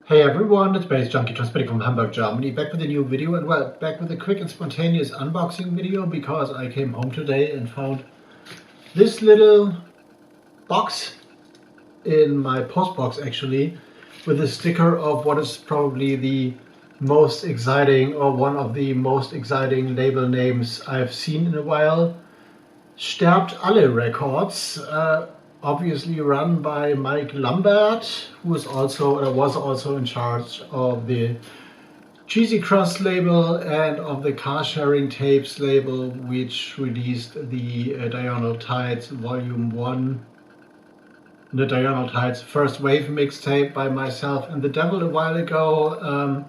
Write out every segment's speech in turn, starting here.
Hey everyone, it's baze.djunkiii transmitting from Hamburg, Germany, back with a new video, and well, back with a quick and spontaneous unboxing video because I came home today and found this little box in my post box actually, with a sticker of what is probably the most exciting or one of the most exciting label names I've seen in a while. Sterbt Alle Records, obviously run by Mike Lambert, who is also was also in charge of the Cheesy Crust label and of the Car Sharing Tapes label, which released the Diurnal Tides Volume 1, the Diurnal Tides First Wave mixtape by myself and the Devil a while ago.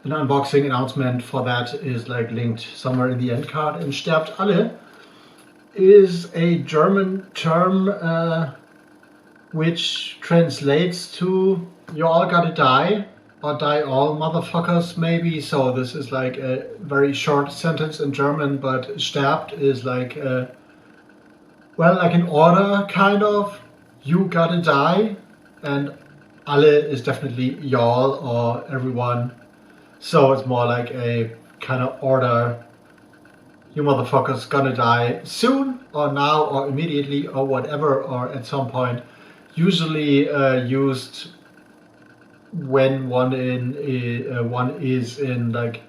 An unboxing announcement for that is like linked somewhere in the end card. And Sterbt Alle is a German term which translates to "you all gotta die" or "die all motherfuckers" maybe. So this is like a very short sentence in German, but sterbt is like well, like an order kind of. You gotta die, and alle is definitely y'all or everyone. So it's more like a kind of order. You motherfuckers gonna die soon, or now, or immediately, or whatever, or at some point. Usually used when one is in like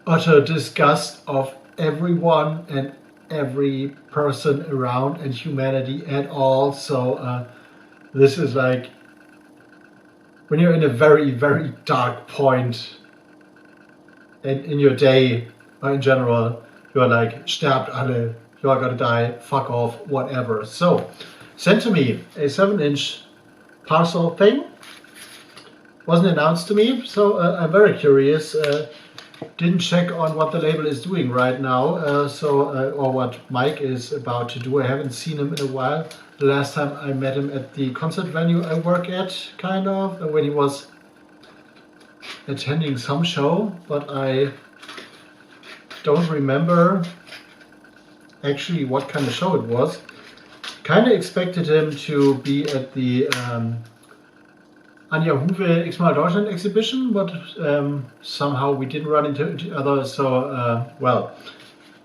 utter disgust of everyone and every person around and humanity at all. So this is like when you're in a very, very dark point in your day or in general. You're like, sterbt alle, you're gonna die, fuck off, whatever. So, sent to me a 7-inch parcel thing. Wasn't announced to me, so I'm very curious. Didn't check on what the label is doing right now, or what Mike is about to do. I haven't seen him in a while. The last time I met him at the concert venue I work at, kind of, when he was attending some show, but I don't remember actually what kind of show it was. Kind of expected him to be at the Anja Huwe X-Mal Deutschland exhibition, but somehow we didn't run into each other. So, well,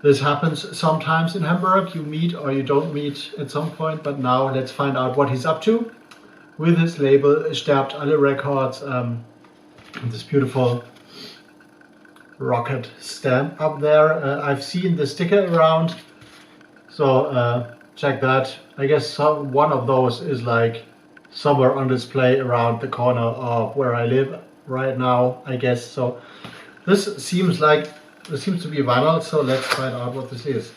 this happens sometimes in Hamburg. You meet or you don't meet at some point, but now let's find out what he's up to with his label Sterbt Alle Records. This beautiful rocket stamp up there. I've seen the sticker around, so check that. I guess one of those is like somewhere on display around the corner of where I live right now, I guess. So this seems to be vinyl, so let's find out what this is.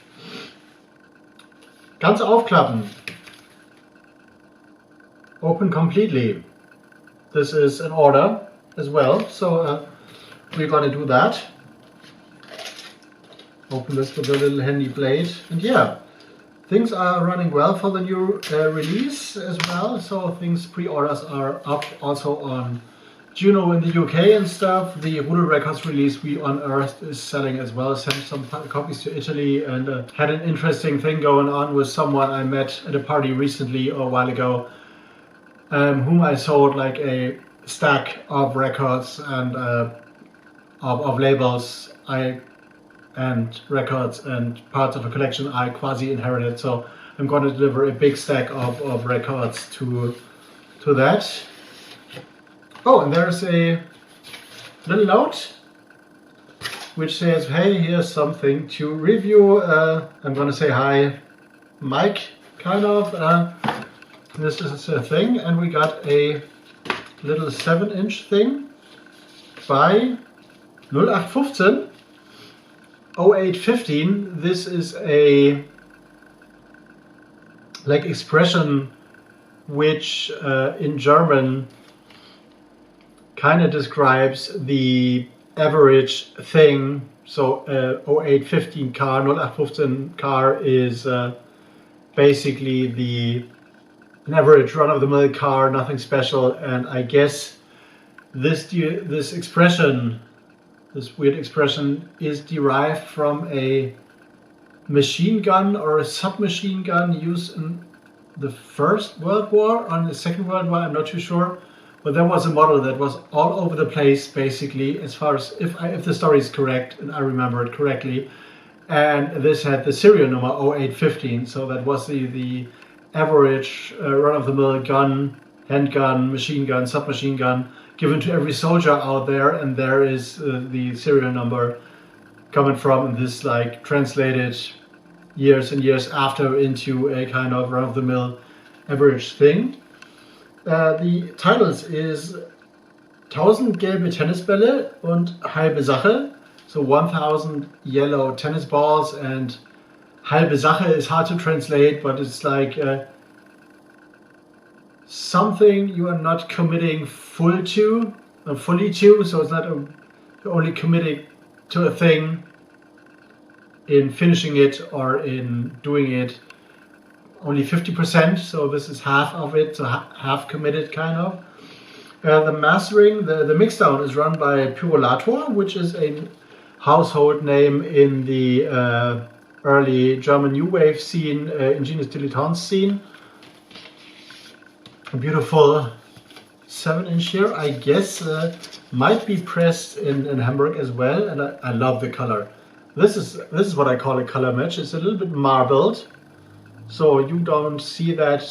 Ganz aufklappen. Open completely. This is an order as well, so we're gonna do that. Open this with a little handy blade, and yeah, things are running well for the new release as well. So things, pre-orders are up also on Juno in the UK and stuff. The Rudel Records release We Unearthed is selling as well. Sent some copies to Italy, and had an interesting thing going on with someone I met at a party recently or a while ago, whom I sold like a stack of records and of labels and records and parts of a collection I quasi inherited. So I'm going to deliver a big stack of records to that. Oh, and there's a little note which says, hey, here's something to review. I'm going to say hi, Mike, kind of. This is a thing, and we got a little 7-inch thing by 0815. 0815. This is a like expression which in German kind of describes the average thing. So 0815 car, 0815 car is basically an average run-of-the-mill car, nothing special. And I guess this expression, this weird expression, is derived from a machine gun or a submachine gun used in the First World War or in the Second World War, I'm not too sure, But there was a model that was all over the place, basically, as far as if the story is correct and I remember it correctly. And this had the serial number 0815, so that was the average run-of-the-mill gun, handgun, machine gun, submachine gun given to every soldier out there, and there is the serial number coming from this, like, translated years and years after into a kind of run-of-the-mill average thing. The titles is 1000 gelbe Tennisbälle und halbe Sache. So 1000 yellow tennis balls and halbe Sache is hard to translate, but it's like something you are not committing fully to, so it's not you're only committing to a thing in finishing it or in doing it only 50%, so this is half of it, so half committed kind of. The mastering, the mixdown is run by Pyrolator, which is a household name in the early German new wave scene, ingenious dilettante scene. A beautiful 7-inch here, I guess, might be pressed in Hamburg as well, and I love the color. This is what I call a color match. It's a little bit marbled, so you don't see that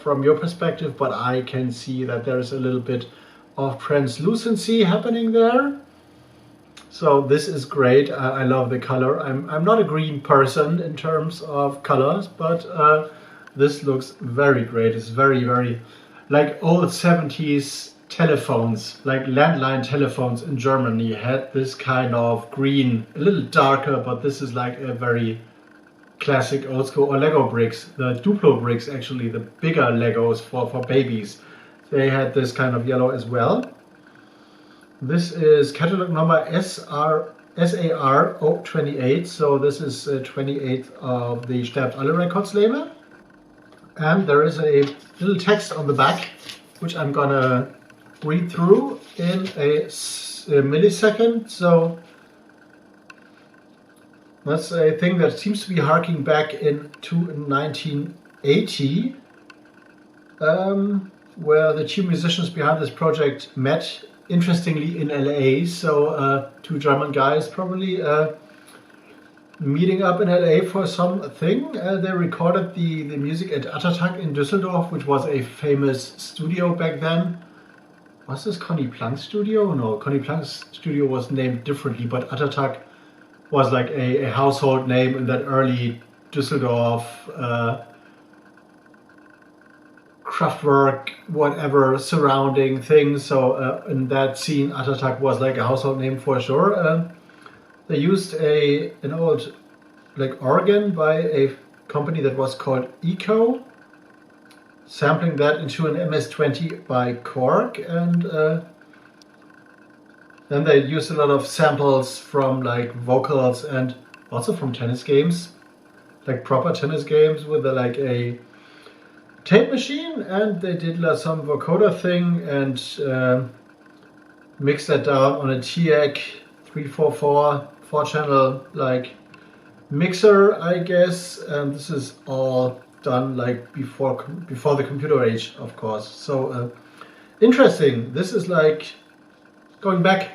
from your perspective, but I can see that there is a little bit of translucency happening there. So this is great. I love the color. I'm not a green person in terms of colors, but this looks very great. It's very, very like old 70s telephones, like landline telephones in Germany had this kind of green, a little darker, but this is like a very classic old school, or Lego bricks, the Duplo bricks, actually the bigger Legos for babies. They had this kind of yellow as well. This is catalog number SAR 028, so this is 28th of the Sterbt alle Records label. And there is a little text on the back, which I'm gonna read through in a millisecond. So that's a thing that seems to be harking back into 1980, where the two musicians behind this project met, interestingly, in LA. So two German guys probably meeting up in LA for something. They recorded the music at Attatak in Düsseldorf, which was a famous studio back then. Was this Conny Plank's studio? No, Conny Plank's studio was named differently, but Attatak was like a household name in that early Düsseldorf Kraftwerk, whatever surrounding things. So in that scene, Attatak was like a household name for sure. They used an old like organ by a company that was called Eco, sampling that into an MS-20 by Korg, and then they used a lot of samples from like vocals and also from tennis games, like proper tennis games with like a tape machine, and they did some vocoder thing and mixed that down on a TEC 344 4-channel like mixer, I guess. And this is all done like before the computer age, of course. So interesting. This is like going back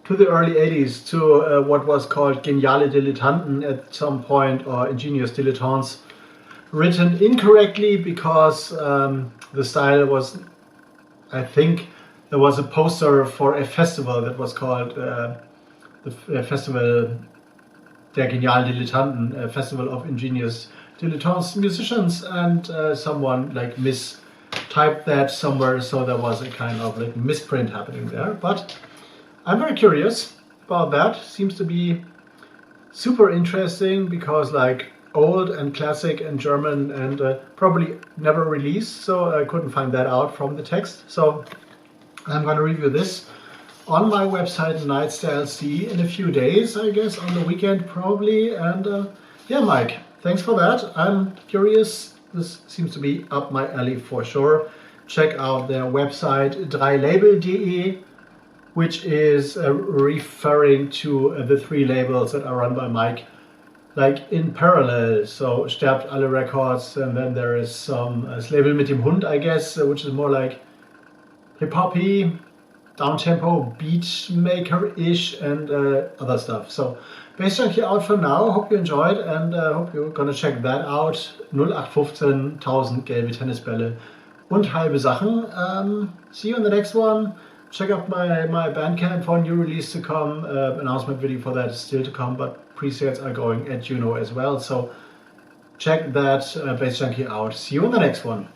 to the early 80s, to what was called Geniale Dilettanten at some point, or Ingenious Dilettantes, written incorrectly because the style was, I think there was a poster for a festival that was called the Festival der Genialen Dilettanten, Festival of Ingenious Dilettantes musicians, and someone like mistyped that somewhere, so there was a kind of like misprint happening there. But I'm very curious about that. Seems to be super interesting because like old and classic and German, and probably never released, so I couldn't find that out from the text. So I'm going to review this on my website Nightstyle.c in a few days, I guess, on the weekend probably. And yeah, Mike, thanks for that. I'm curious. This seems to be up my alley for sure. Check out their website dreilabel.de, which is referring to the three labels that are run by Mike, like in parallel. So Sterbt alle Records, and then there is some Label mit dem Hund, I guess, which is more like hip-hoppy, down-tempo beat maker-ish and other stuff. So baze.junkiii out for now. Hope you enjoyed and hope you're gonna check that out. 0815 1000 gelbe Tennisbälle und halbe Sachen. See you in the next one. Check out my Bandcamp for a new release to come. Announcement video for that is still to come, but pre-sales are going at Juno as well. So check that baze.junkiii out. See you in the next one.